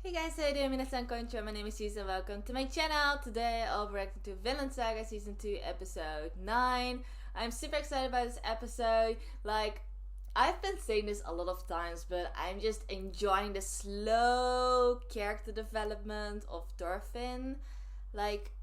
Hey guys, how you doing? Minasan konnichiwa, my name is Susan. Welcome to my channel. Today I'll be reacting to Vinland Saga Season 2 Episode 9. I'm super excited about this episode. I've been saying this a lot of times, but I'm just enjoying the slow character development of Thorfinn.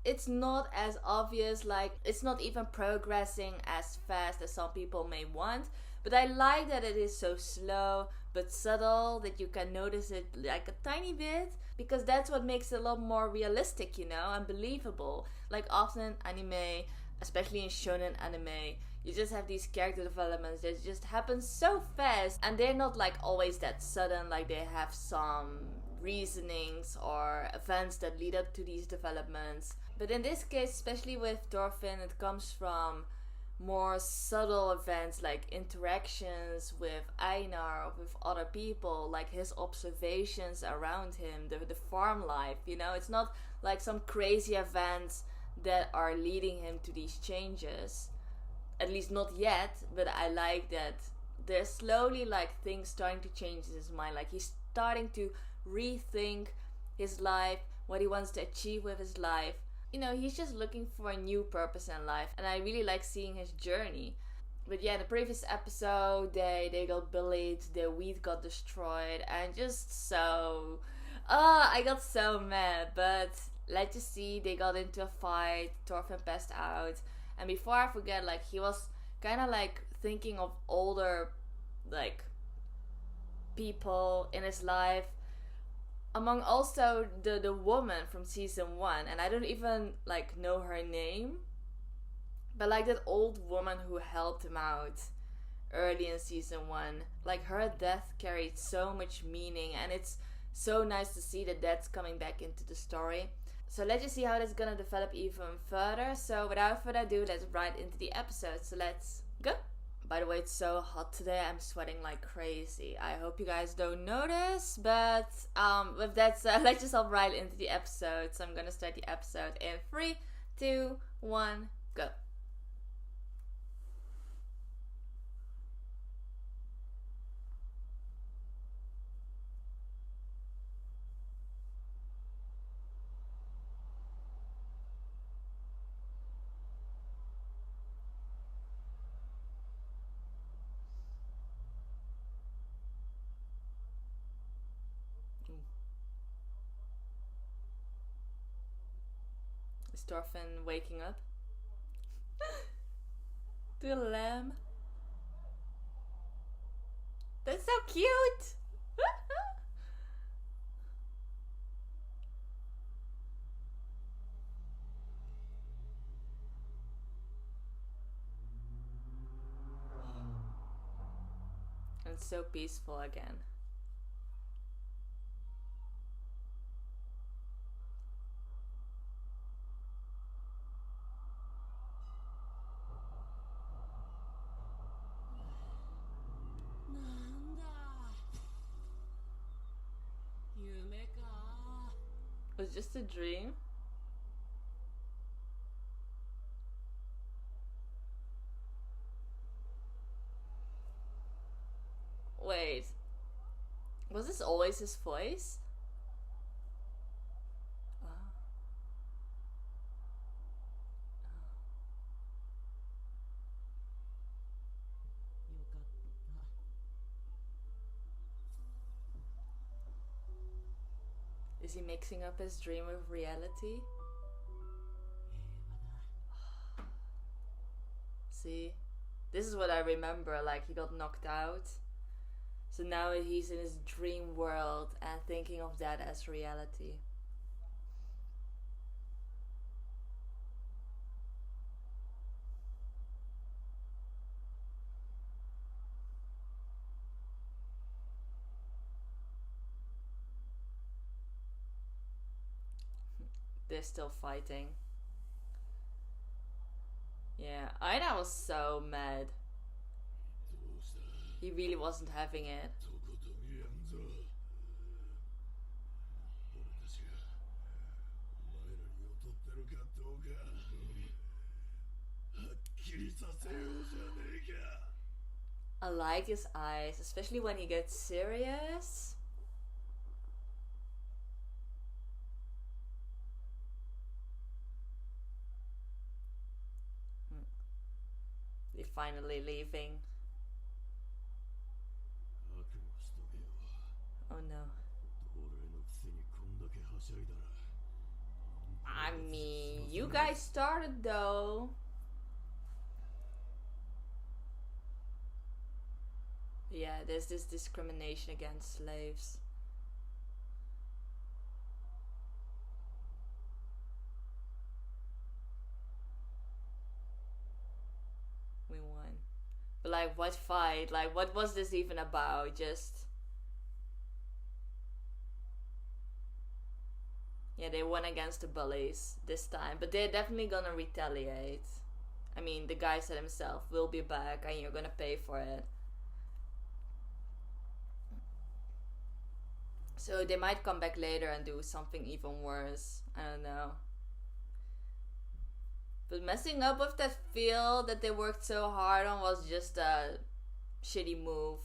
It's not as obvious, it's not even progressing as fast as some people may want. But I like that it is so slow but subtle that you can notice it like a tiny bit, because that's what makes it a lot more realistic, and believable. Like often in anime, especially in shonen anime, you just have these character developments that just happen so fast, and they're not always that sudden. They have some reasonings or events that lead up to these developments. But in this case, especially with Thorfinn, it comes from more subtle events, like interactions with Einar or with other people, like his observations around him, the farm life. It's not like some crazy events that are leading him to these changes, at least not yet. But I like that there's slowly things starting to change in his mind. He's starting to rethink his life, what he wants to achieve with his life. He's just looking for a new purpose in life, and I really like seeing his journey. But yeah, in the previous episode, they got bullied, their wheat got destroyed, and just so... I got so mad. But let's just see, they got into a fight, Thorfinn passed out, and before I forget, he was kind of thinking of older, people in his life. Among also the woman from season 1, and I don't even know her name, but that old woman who helped him out early in season 1, her death carried so much meaning, and it's so nice to see that that's coming back into the story. So let's just see how that's gonna develop even further. So without further ado, let's right into the episode. So let's go. By the way, it's so hot today. I'm sweating like crazy. I hope you guys don't notice. But with that said, let's just hop right into the episode. So I'm gonna start the episode in 3, 2, 1, go. Is Thorfinn waking up? The lamb. That's so cute! And so peaceful again. Was it just a dream? Wait, was this always his voice? Oh. Is he mixing up his dream with reality? See? This is what I remember, he got knocked out. So now he's in his dream world and thinking of that as reality. They're still fighting. Yeah, Aina was so mad. He really wasn't having it. I like his eyes, especially when he gets serious. finally leaving. Oh no. I mean, you guys started though. Yeah, there's this discrimination against slaves. We won. But like, what fight? Like, what was this even about? Just... Yeah, they won against the bullies this time, but they're definitely gonna retaliate. I mean, the guy said himself, we'll be back and you're gonna pay for it. So they might come back later and do something even worse. I don't know. But messing up with that field that they worked so hard on was just a shitty move.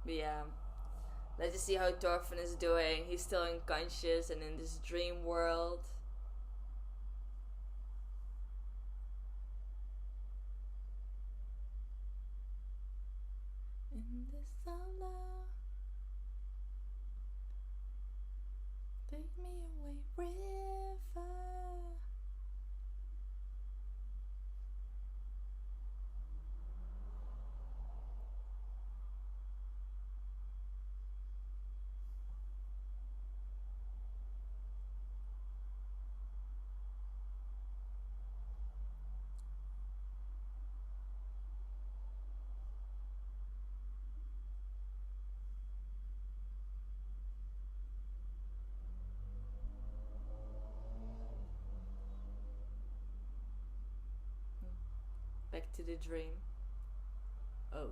But yeah, let's just see how Thorfinn is doing. He's still unconscious and in this dream world. In the summer, take me away, river. Back to the dream. Oh.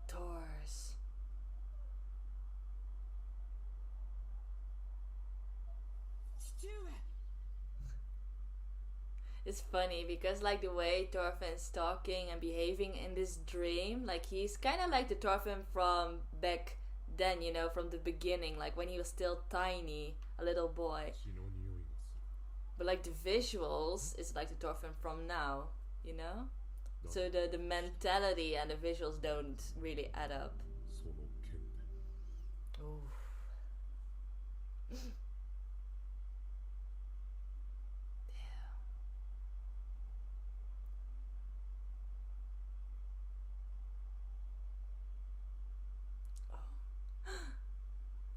Doors. It's funny because like the way Thorfinn's talking and behaving in this dream, like he's kind of like the Thorfinn from back then, you know, from the beginning, like when he was still tiny, a little boy. But like the visuals is like the Thorfinn from now, you know? So the mentality and the visuals don't really add up. Ooh.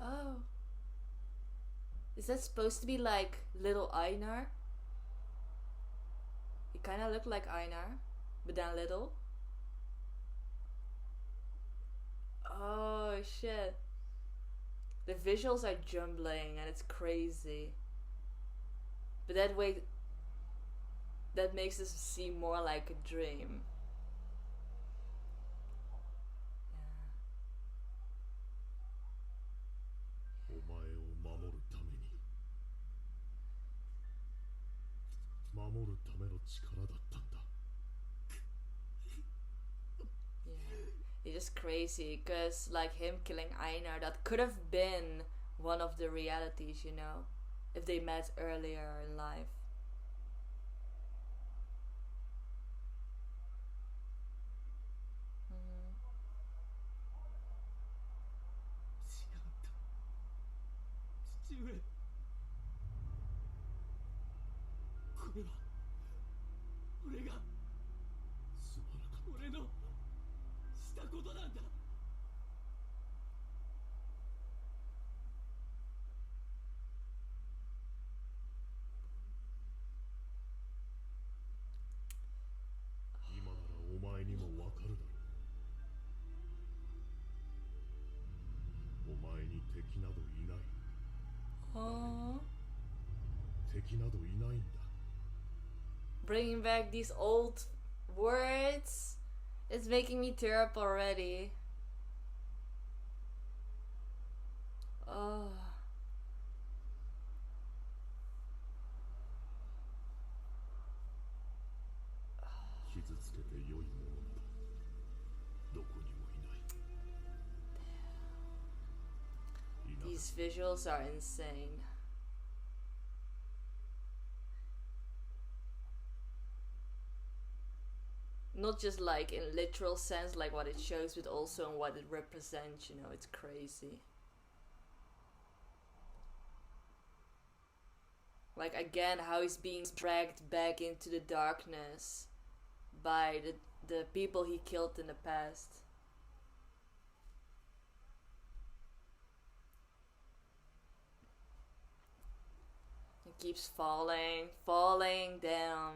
Oh. Is that supposed to be like little Einar? He kind of looked like Einar, but then little. Oh shit. The visuals are jumbling and it's crazy. But that way, that makes this seem more like a dream. It's just crazy because like him killing Einar, that could have been one of the realities, you know, if they met earlier in life. Aww. Bringing back these old words, it's making me tear up already. Oh. These visuals are insane. Not just like in literal sense, like what it shows, but also in what it represents, you know, it's crazy. Like again, how he's being dragged back into the darkness by the people he killed in the past. He keeps falling down.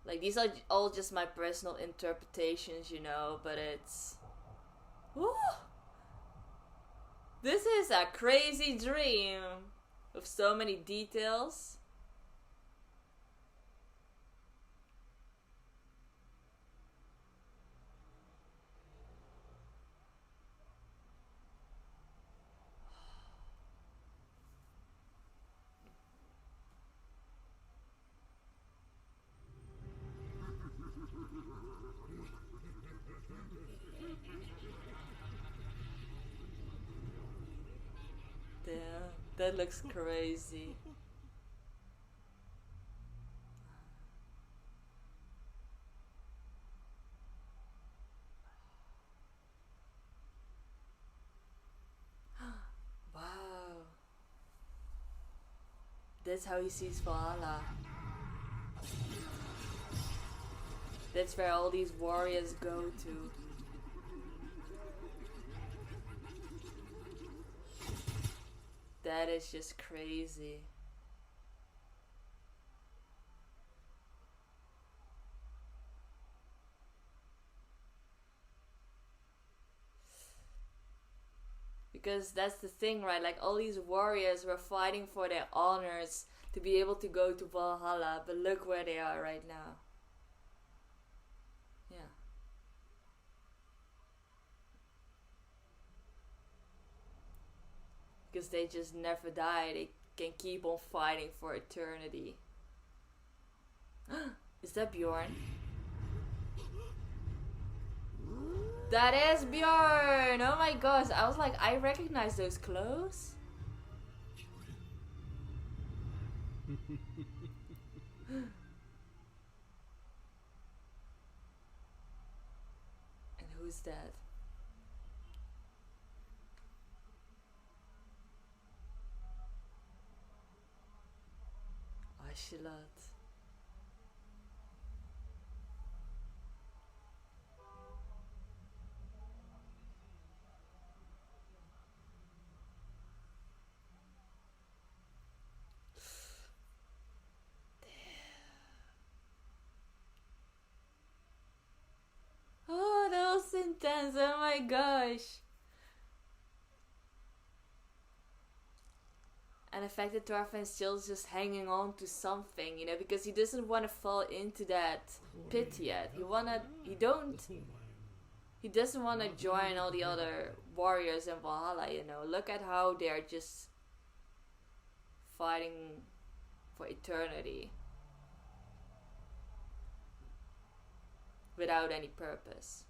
Like, these are all just my personal interpretations, you know, but it's... Woo! This is a crazy dream with so many details. Damn, that looks crazy. Wow. That's how he sees Valhalla. That's where all these warriors go to. That is just crazy. Because that's the thing, right? Like, all these warriors were fighting for their honors to be able to go to Valhalla, but look where they are right now. Yeah. Because they just never die. They can keep on fighting for eternity. Is that Bjorn? That is Bjorn! Oh my gosh, I was like, I recognize those clothes. And who's that? Ashilat. Oh, that was intense. Oh my gosh. And the fact that Thorfinn is still just hanging on to something, you know, because he doesn't want to fall into that pit yet. He doesn't want to join all the other warriors in Valhalla, you know. Look at how they're just fighting for eternity without any purpose.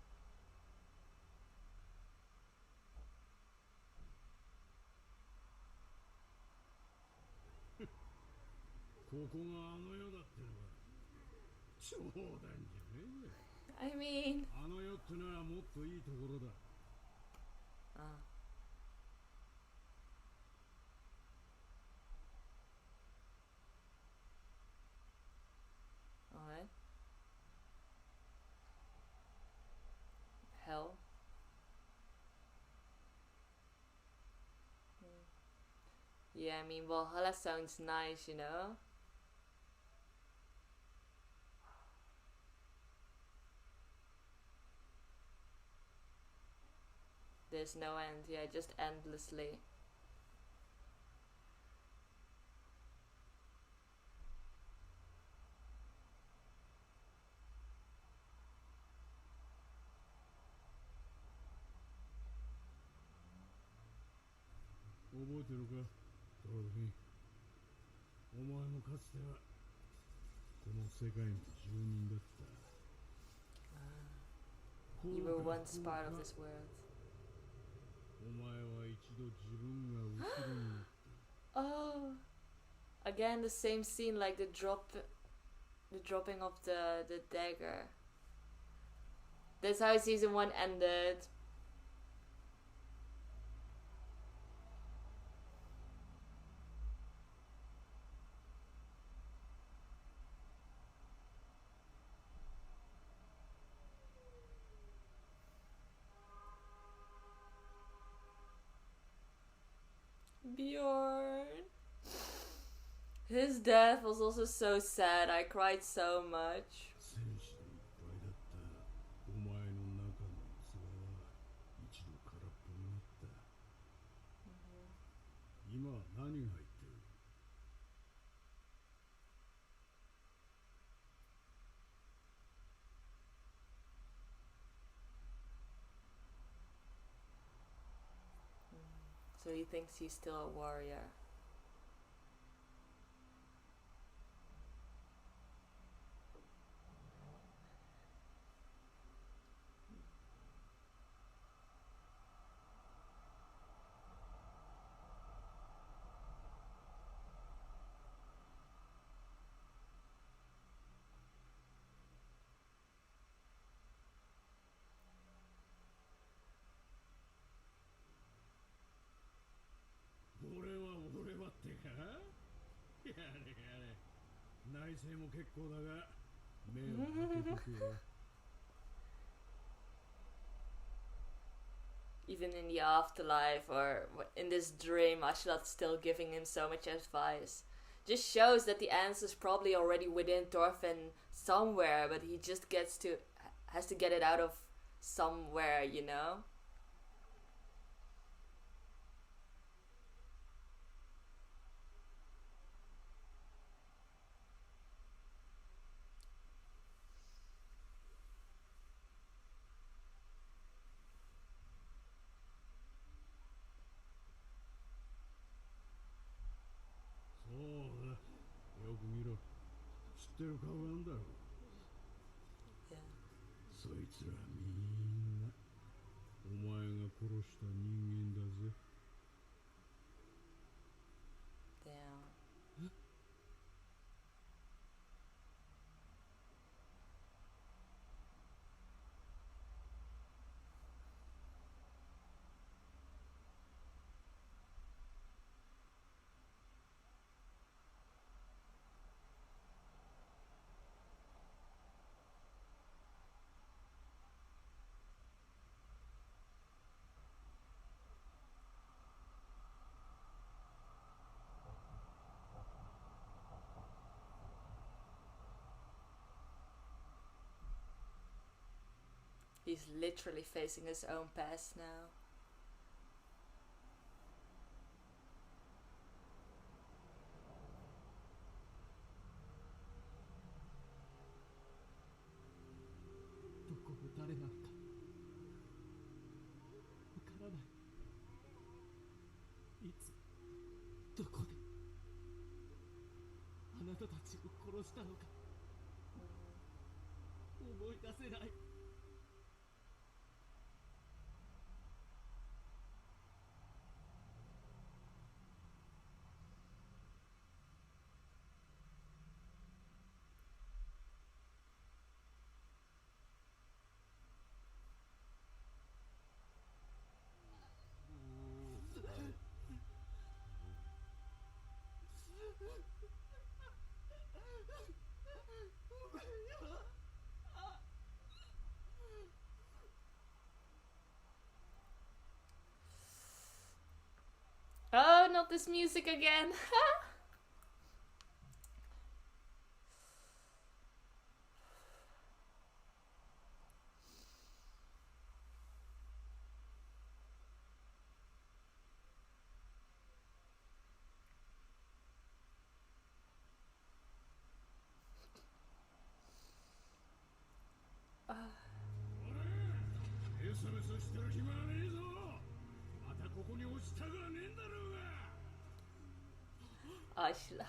I mean, alright. Hell. Yeah, I mean, Valhalla sounds nice, you know? There's no end, yeah, just endlessly. You were once part of this world. again the same scene, like the dropping of the dagger. That's how season 1 ended. Bjorn. His death was also so sad. I cried so much. So he thinks he's still a warrior. Even in the afterlife or in this dream, Ashlat's still giving him so much advice. Just shows that the answer's probably already within Thorfinn somewhere, but he just has to get it out of somewhere, you know? Yeah. Damn. He's literally facing his own past now. Oh, not this music again. Ashla.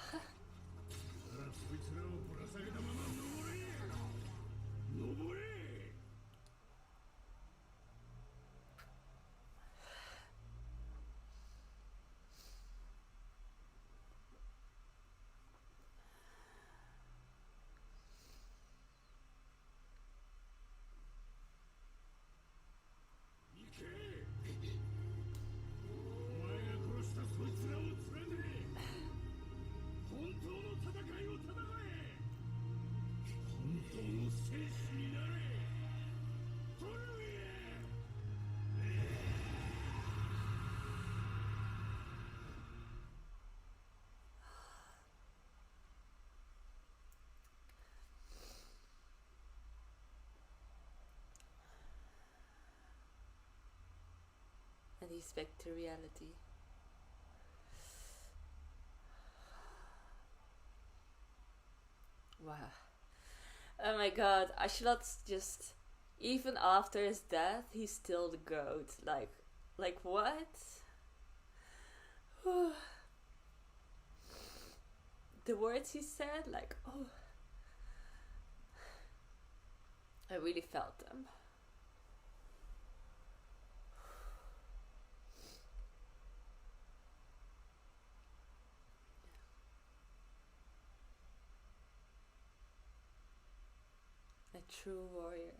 And he's back to reality. Wow. Oh my god, Ashlot's just, even after his death, he's still the goat. Like what? The words he said, like, oh, I really felt them. A true warrior.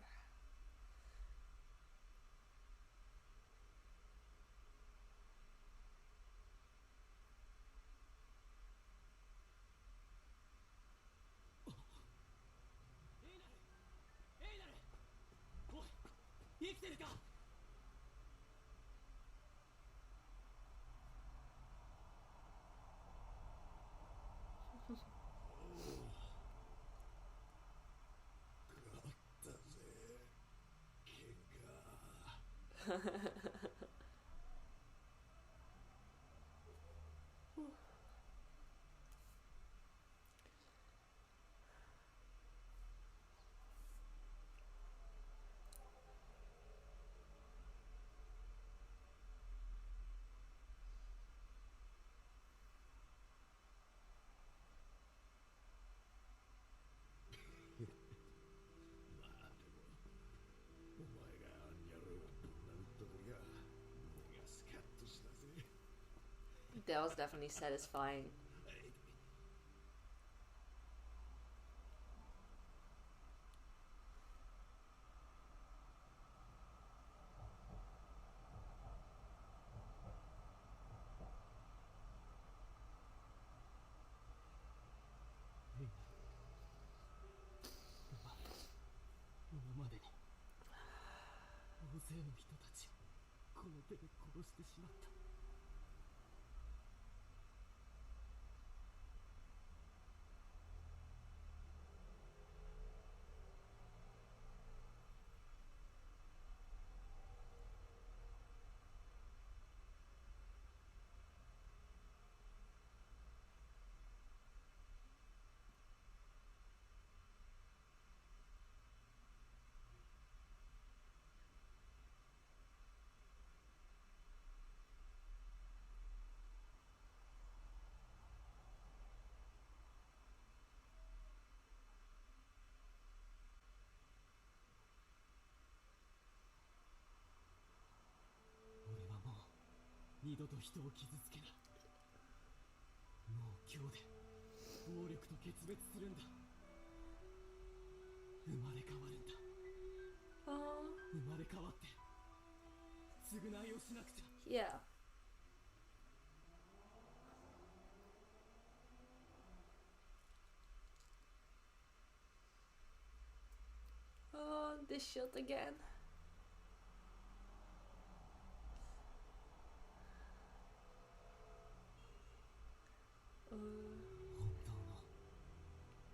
That was definitely satisfying. Yeah. Oh, this shot again.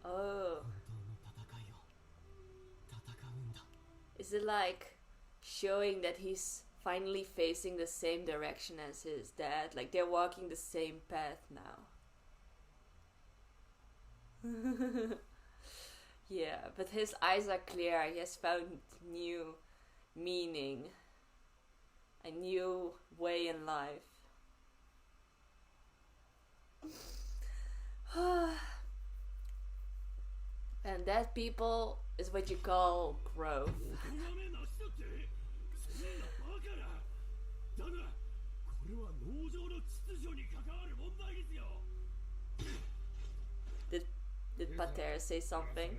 Oh. Is it like showing that he's finally facing the same direction as his dad? Like they're walking the same path now. Yeah, but his eyes are clear. He has found new meaning, a new way in life. And that, people, is what you call growth. Did Pater say something?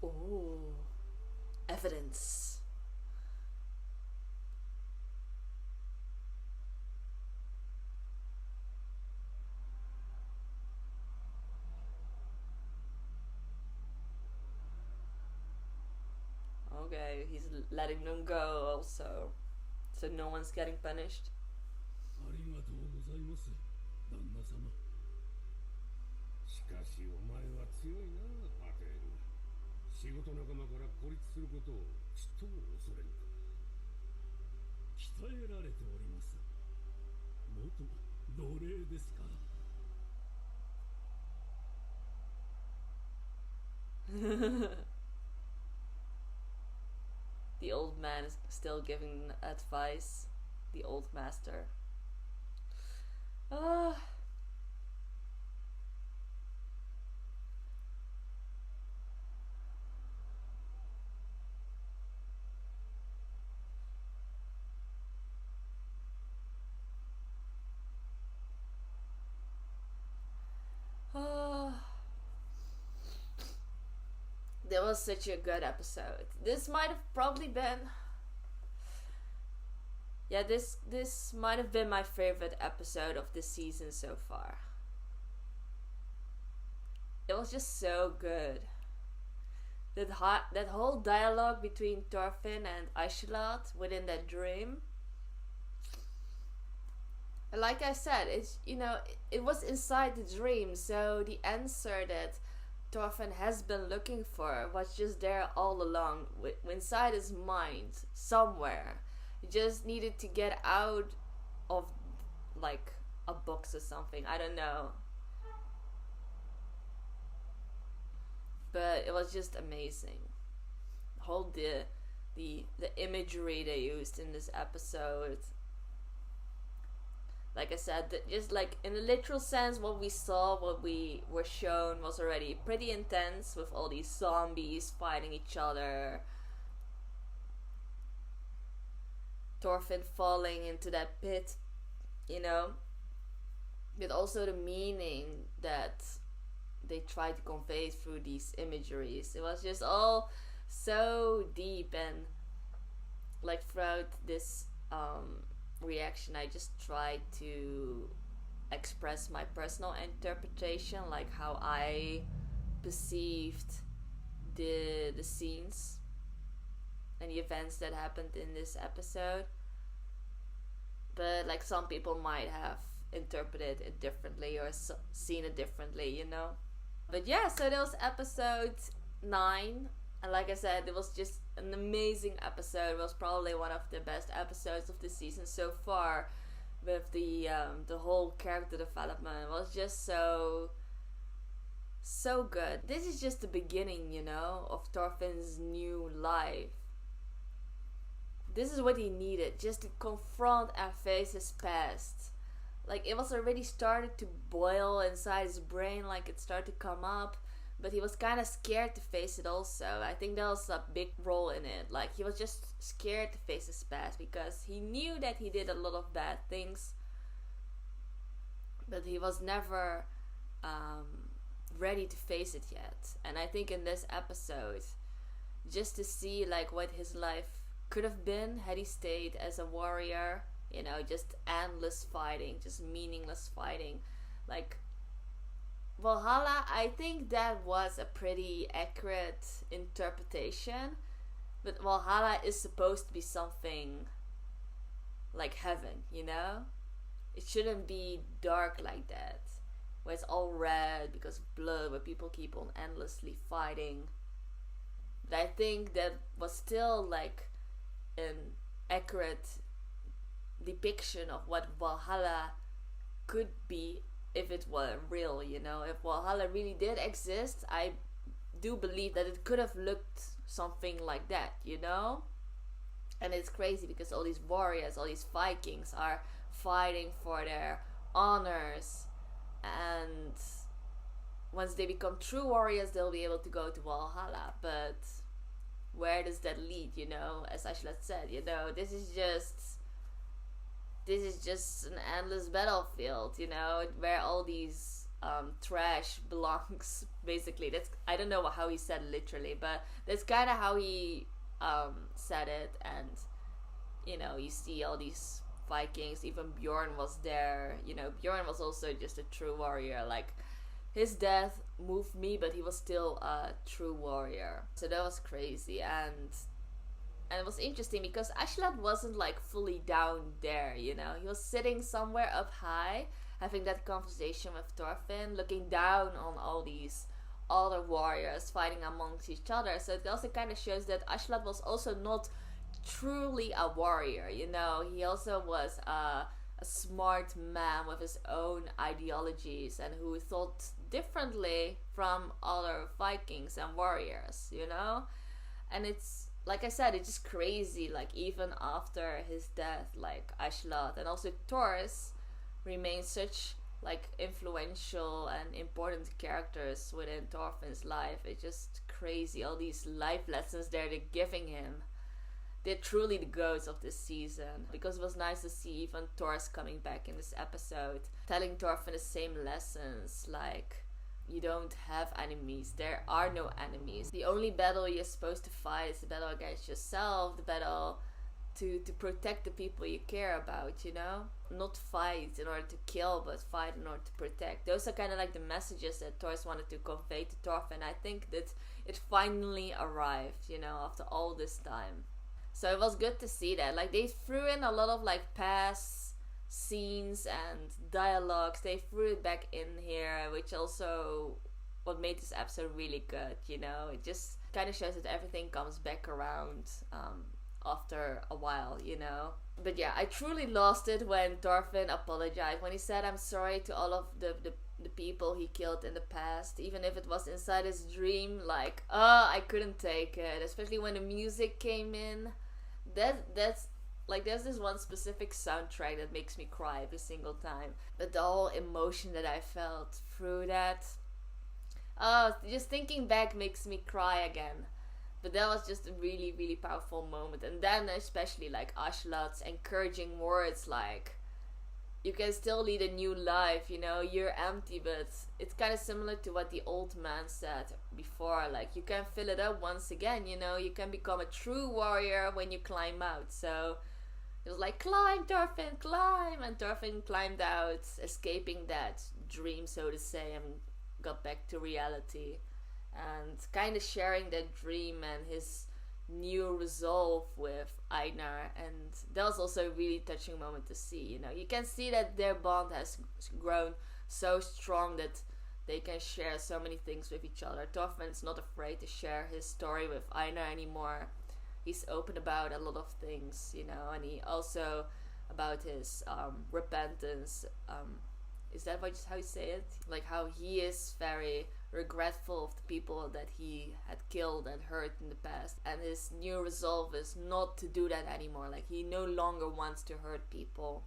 Oh, evidence. Okay, he's letting them go also, so no one's getting punished. 人を恐れるか。鍛えられております。元奴隷ですか。The old man is still giving advice. The old master. Ah. Ah. That was such a good episode. This might have probably been, yeah, this might have been my favorite episode of this season so far. It was just so good. That whole dialogue between Thorfinn and Aishilat within that dream. Like I said, it was inside the dream, so the answer that Thorfinn has been looking for was just there all along, inside his mind, somewhere. He just needed to get out of, like, a box or something. I don't know. But it was just amazing. Whole the imagery they used in this episode. Like I said, just like in a literal sense, what we saw, what we were shown was already pretty intense with all these zombies fighting each other. Thorfinn falling into that pit, but also the meaning that they tried to convey through these imageries. It was just all so deep, and like throughout this reaction I just tried to express my personal interpretation, like how I perceived the scenes and the events that happened in this episode. But like some people might have interpreted it differently or seen it differently. But yeah, so that was episode 9. And like I said, it was just an amazing episode. It was probably one of the best episodes of the season so far, with the whole character development. It was just so good. This is just the beginning, of Thorfinn's new life. This is what he needed, just to confront and face his past. Like, it was already started to boil inside his brain, like it started to come up. But he was kind of scared to face it also. I think that was a big role in it. Like, he was just scared to face his past because he knew that he did a lot of bad things. But he was never ready to face it yet. And I think in this episode, just to see like what his life could have been had he stayed as a warrior, just endless fighting, just meaningless fighting. Like, Valhalla, I think that was a pretty accurate interpretation. But Valhalla is supposed to be something like heaven, It shouldn't be dark like that, where it's all red because of blood, where people keep on endlessly fighting. But I think that was still like an accurate depiction of what Valhalla could be if it were real, If Valhalla really did exist, I do believe that it could have looked something like that, And it's crazy because all these warriors, all these Vikings are fighting for their honors, and once they become true warriors, they'll be able to go to Valhalla. But where does that lead, As Ashlat said, this is just an endless battlefield, where all these trash belongs. Basically, I don't know how he said it literally, but that's kind of how he said it. And you see all these Vikings. Even Bjorn was there. Bjorn was also just a true warrior. Like, his death moved me, but he was still a true warrior. So that was crazy. And it was interesting because Ashlat wasn't like fully down there, He was sitting somewhere up high, having that conversation with Thorfinn, looking down on all these other warriors fighting amongst each other. So it also kind of shows that Ashlat was also not truly a warrior, you know. He also was a smart man with his own ideologies and who thought differently from other Vikings and warriors, you know. And it's, like I said, it's just crazy, like even after his death, like Ashlat and also Thors remain such like influential and important characters within Thorfinn's life. It's just crazy, all these life lessons they're giving him. They're truly the goats of this season, because it was nice to see even Thors coming back in this episode, telling Thorfinn the same lessons, like, you don't have enemies, there are no enemies. The only battle you're supposed to fight is the battle against yourself, the battle to protect the people you care about, you know? Not fight in order to kill, but fight in order to protect. Those are kind of like the messages that Thors wanted to convey to Thorfinn. I think that it finally arrived, you know, after all this time. So it was good to see that. Like, they threw in a lot of like past scenes and dialogues. They threw it back in here, which also what made this episode really good, you know. It just kind of shows that everything comes back around after a while, you know. But yeah, I truly lost it when Thorfinn apologized, when he said I'm sorry to all of the people he killed in the past, even if it was inside his dream. Like, I couldn't take it, especially when the music came in. That's like, there's this one specific soundtrack that makes me cry every single time, but the whole emotion that I felt through that, just thinking back makes me cry again. But that was just a really, really powerful moment. And then especially like Ashlat's encouraging words, like, you can still lead a new life, you know, you're empty, but it's kind of similar to what the old man said before, like, you can fill it up once again, you know, you can become a true warrior when you climb out. So it was like, climb, Thorfinn, climb, and Thorfinn climbed out, escaping that dream, so to say, and got back to reality, and kind of sharing that dream and his new resolve with Einar. And that was also a really touching moment to see, you know. You can see that their bond has grown so strong that they can share so many things with each other. Thorfinn's not afraid to share his story with Einar anymore. He's open about a lot of things, you know, and he also about his repentance. Is that how you say it? Like, how he is very regretful of the people that he had killed and hurt in the past, and his new resolve is not to do that anymore. Like, he no longer wants to hurt people,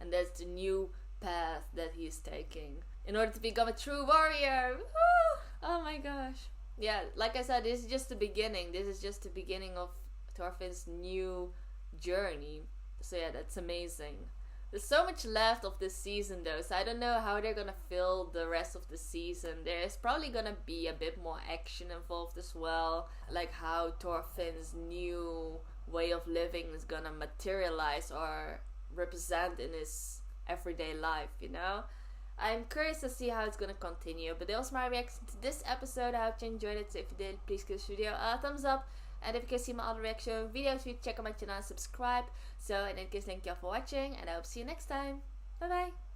and that's the new path that he's taking in order to become a true warrior. Woo! Oh my gosh. Yeah, like I said, this is just the beginning. This is just the beginning of Thorfinn's new journey. So yeah, that's amazing. There's so much left of this season though, so I don't know how they're gonna fill the rest of the season. There's probably gonna be a bit more action involved as well, like how Thorfinn's new way of living is gonna materialize or represent in his everyday life, you know? I'm curious to see how it's gonna continue, but that was my reaction to this episode. I hope you enjoyed it, so if you did, please give this video a thumbs up. And if you can see my other reaction videos, please check out my channel and subscribe. So in any case, thank you all for watching, and I hope to see you next time. Bye bye!